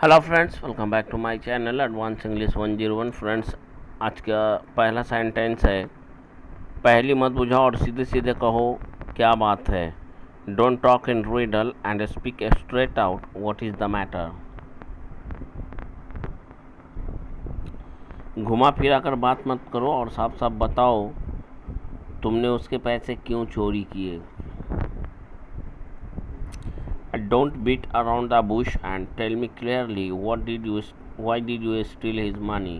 Hello friends, welcome back to my channel advance English 101। Friends, आज का पहला sentence है, पहली मत बुझाओ और सीधे सीधे कहो क्या बात है। Don't talk in riddle and speak straight out what is the matter. घुमा फिरा कर बात मत करो और साफ साफ बताओ तुमने उसके पैसे क्यों चोरी किए। Don't beat around the bush and tell me clearly why did you steal his money।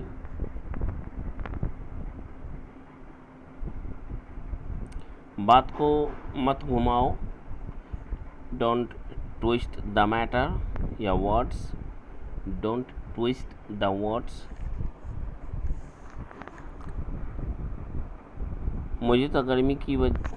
बात को मत घुमाओ, डोंट ट्विस्ट द मैटर या words, don't twist the words. मुझे तो गर्मी की वजह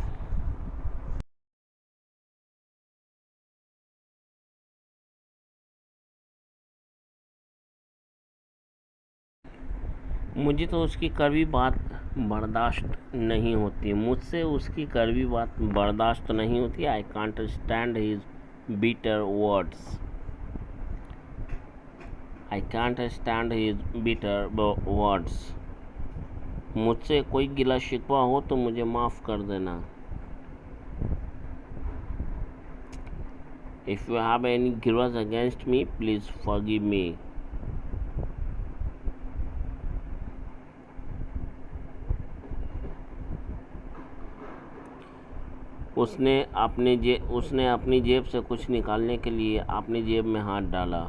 मुझे तो उसकी कड़वी बात बर्दाश्त नहीं होती, मुझसे उसकी कड़वी बात बर्दाश्त नहीं होती। I can't stand his bitter words, I can't stand his bitter words. मुझसे कोई गिला शिकवा हो तो मुझे माफ़ कर देना। If you have any grudge against me please forgive me. उसने अपनी जेब से कुछ निकालने के लिए अपनी जेब में हाथ डाला।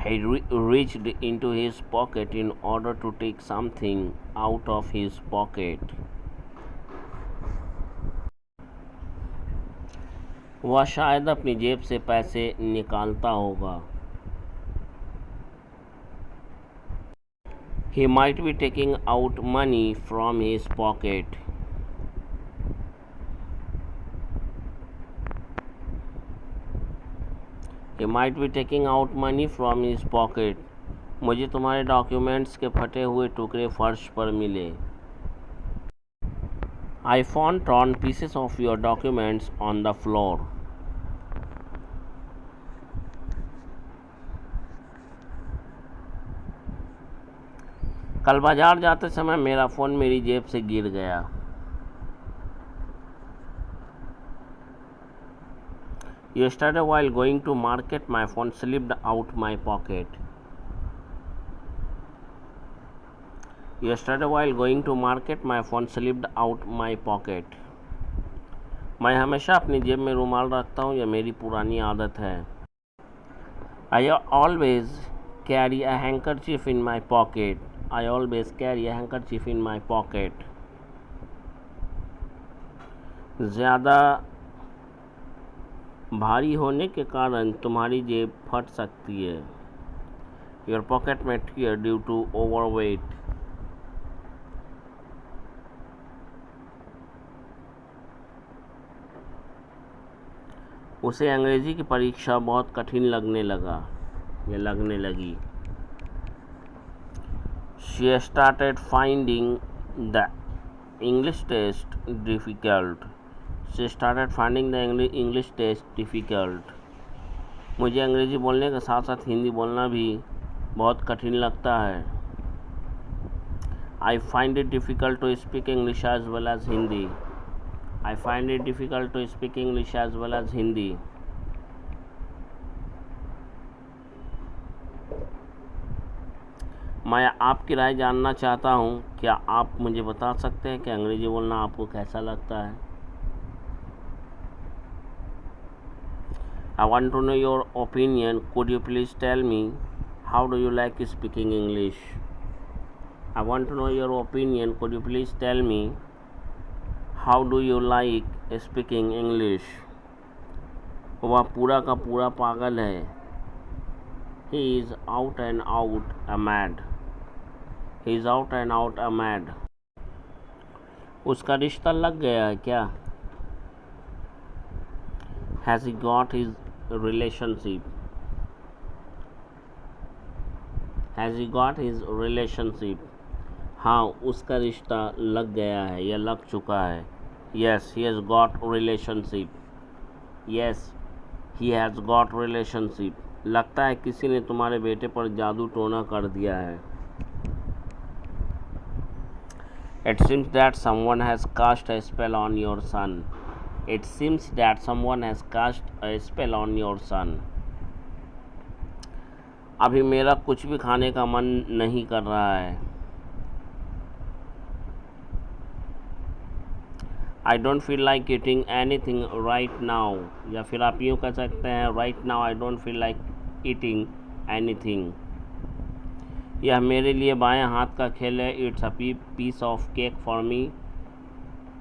He reached into his pocket in order to take something out of his pocket. वह शायद अपनी जेब से पैसे निकालता होगा। He might be taking out money from his pocket. He might be taking out money from his pocket. मुझे तुम्हारे डॉक्यूमेंट्स के फटे हुए टुकड़े फर्श पर मिले। I found torn pieces of your documents on the floor. कल बाजार जाते समय मेरा फ़ोन मेरी जेब से गिर गया। Yesterday while going to market my phone slipped out my pocket. Yesterday while going to market my phone slipped out my pocket. मैं हमेशा अपनी जेब में रुमाल रखता हूँ, यह मेरी पुरानी आदत है। I always carry a handkerchief in my pocket. I always carry a handkerchief in my pocket. ज़्यादा भारी होने के कारण तुम्हारी जेब फट सकती है। Your pocket may tear due to overweight. उसे अंग्रेजी की परीक्षा बहुत कठिन लगने लगी। She started finding the English test difficult. She started finding the English test difficult. मुझे अंग्रेजी बोलने के साथ साथ हिंदी बोलना भी बहुत कठिन लगता है। I find it difficult to speak English as well as Hindi. I find it difficult to speak English as well as Hindi. मैं आपकी राय जानना चाहता हूँ, क्या आप मुझे बता सकते हैं कि अंग्रेजी बोलना आपको कैसा लगता है। I want to know your opinion. Could you please tell me how do you like speaking English? I want to know your opinion. Could you please tell me how do you like speaking English? वह पूरा का पूरा पागल है। He is out and out a mad. He is out and out a mad. उसका रिश्ता लग गया है क्या? Has he got his relationship? Has he got his relationship? हाँ, उसका रिश्ता लग गया है या लग चुका है। Yes, he has got relationship. Yes, he has got relationship, लगता है किसी ने तुम्हारे बेटे पर जादू टोना कर दिया है। It seems that someone has cast a spell on your son, it seems that someone has cast a spell on your son. अभी मेरा कुछ भी खाने का मन नहीं कर रहा है। I don't feel like eating anything right now, या फिर आप यूँ कह सकते हैं right now I don't feel like eating anything. यह मेरे लिए बाएं हाथ का खेल है, it's a piece of cake for me.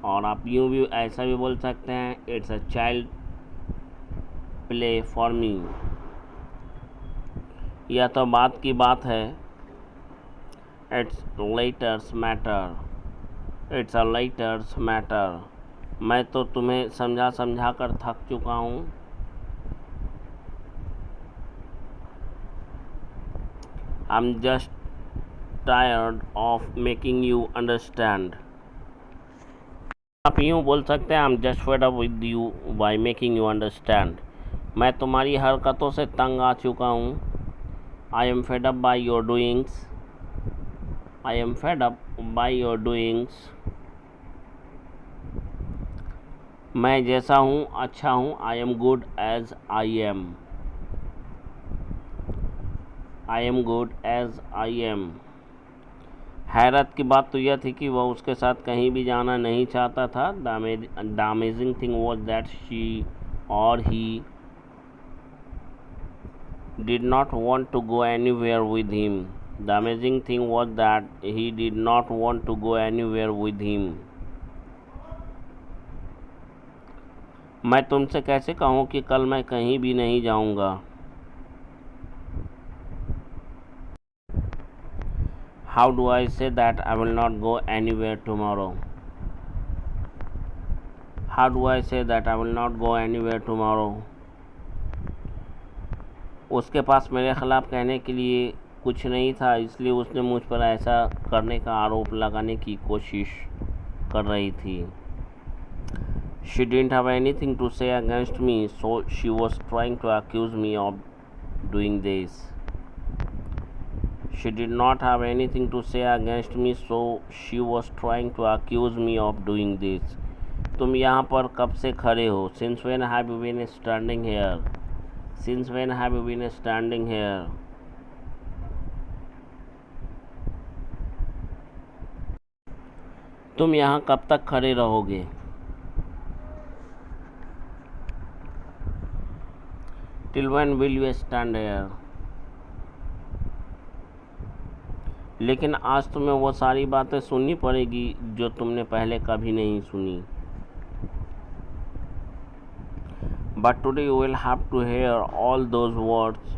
और आप यूँ भी ऐसा भी बोल सकते हैं, it's a child play for me. यह तो बात की बात है, it's letters matter, it's a letters matter. मैं तो तुम्हें समझा समझा कर थक चुका हूँ। I am just tired of making you understand. आप यूँ बोल सकते हैं, I am just fed up with you by making you understand. मैं तुम्हारी हरकतों से तंग आ चुका हूँ। I am fed up by your doings, I am fed up by your doings. मैं जैसा हूँ अच्छा हूँ, I am good as I am, I am good as I M. हैरत की बात तो यह थी कि वह उसके साथ कहीं भी जाना नहीं चाहता था। The amazing thing was that she और ही did not want to go anywhere with him. The amazing thing was that he did not want to go anywhere with him. मैं तुमसे कैसे कहूँ कि कल मैं कहीं भी नहीं जाऊँगा। How do I say that I will not go anywhere tomorrow? How do I say that I will not go anywhere tomorrow? उसके पास मेरे ख़िलाफ़ कहने के लिए कुछ नहीं था, इसलिए उसने मुझ पर ऐसा करने का आरोप लगाने की कोशिश कर रही थी। She didn't have anything to say against me, so she was trying to accuse me of doing this. She did not have anything to say against me, so she was trying to accuse me of doing this. तुम यहाँ पर कब से खड़े हो? Since when have you been standing here? Since when have you been standing here? तुम यहाँ कब तक खड़े रहोगे? Till when will you stand here? लेकिन आज तुम्हें वो सारी बातें सुननी पड़ेगी जो तुमने पहले कभी नहीं सुनी। But today you will have to hear all those words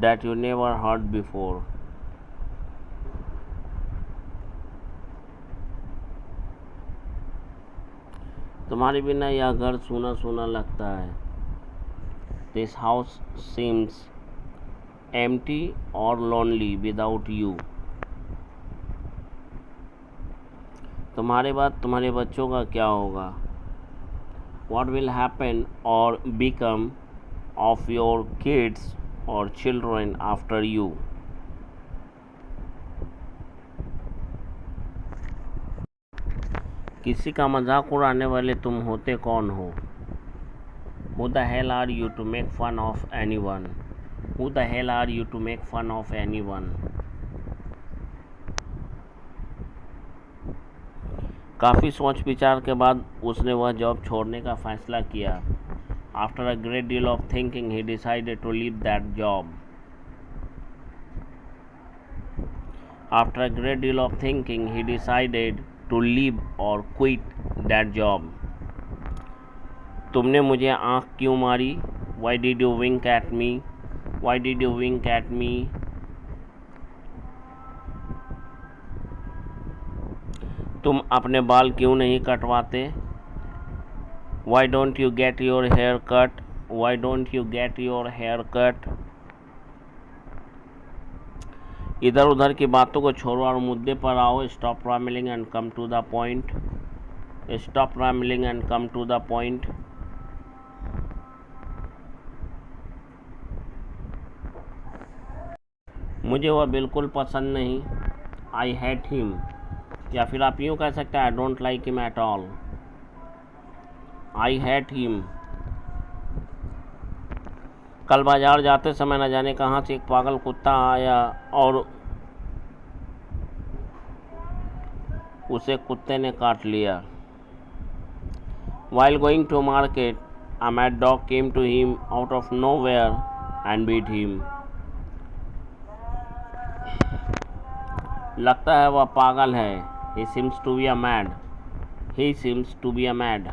that you never heard before. तुम्हारे बिना यह घर सूना सूना लगता है। This house seems empty or lonely without you. तुम्हारे बाद तुम्हारे बच्चों का क्या होगा? What will happen or become of your kids or children after you? किसी का मजाक उड़ाने वाले तुम होते कौन हो? Who the hell are you to make fun of anyone? Who the hell are you to make fun of anyone? काफ़ी सोच विचार के बाद उसने वह जॉब छोड़ने का फैसला किया। After a great deal of thinking, he decided to leave that job. After a great deal of thinking, he decided to leave or quit that job. तुमने मुझे आँख क्यों मारी? Why did you wink at me? Why did you wink at me? तुम अपने बाल क्यों नहीं कटवाते? Why don't you get your hair cut? Why don't you get your hair cut? इधर उधर की बातों को छोड़ो और मुद्दे पर आओ। Stop rambling and come to the point. Stop rambling and come to the point. मुझे वह बिल्कुल पसंद नहीं, आई हेट हिम। या फिर आप यूँ कह सकते हैं I don't like him at all, I hate him. कल बाजार जाते समय न जाने कहाँ से एक पागल कुत्ता आया और उसे कुत्ते ने काट लिया। While going to market, a mad dog came to him out of nowhere and beat him. लगता है वह पागल है। He seems to be a mad. He seems to be a mad.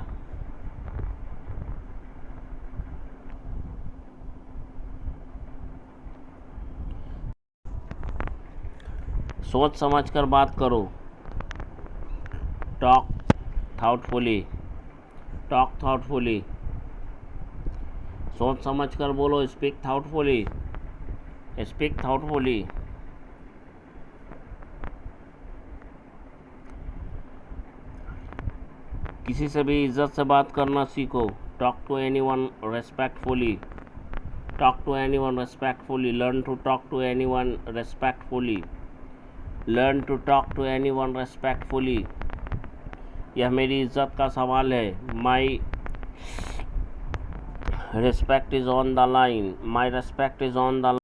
सोच समझ कर बात करो। Talk thoughtfully. Talk thoughtfully. सोच समझ कर बोलो। Speak thoughtfully. Speak thoughtfully. किसी से भी इज्जत से बात करना सीखो। Talk to anyone respectfully. Talk to anyone respectfully. Learn to talk to anyone respectfully. Learn to talk to anyone respectfully. यह मेरी इज्जत का सवाल है। My respect is on the line. My respect is on the line.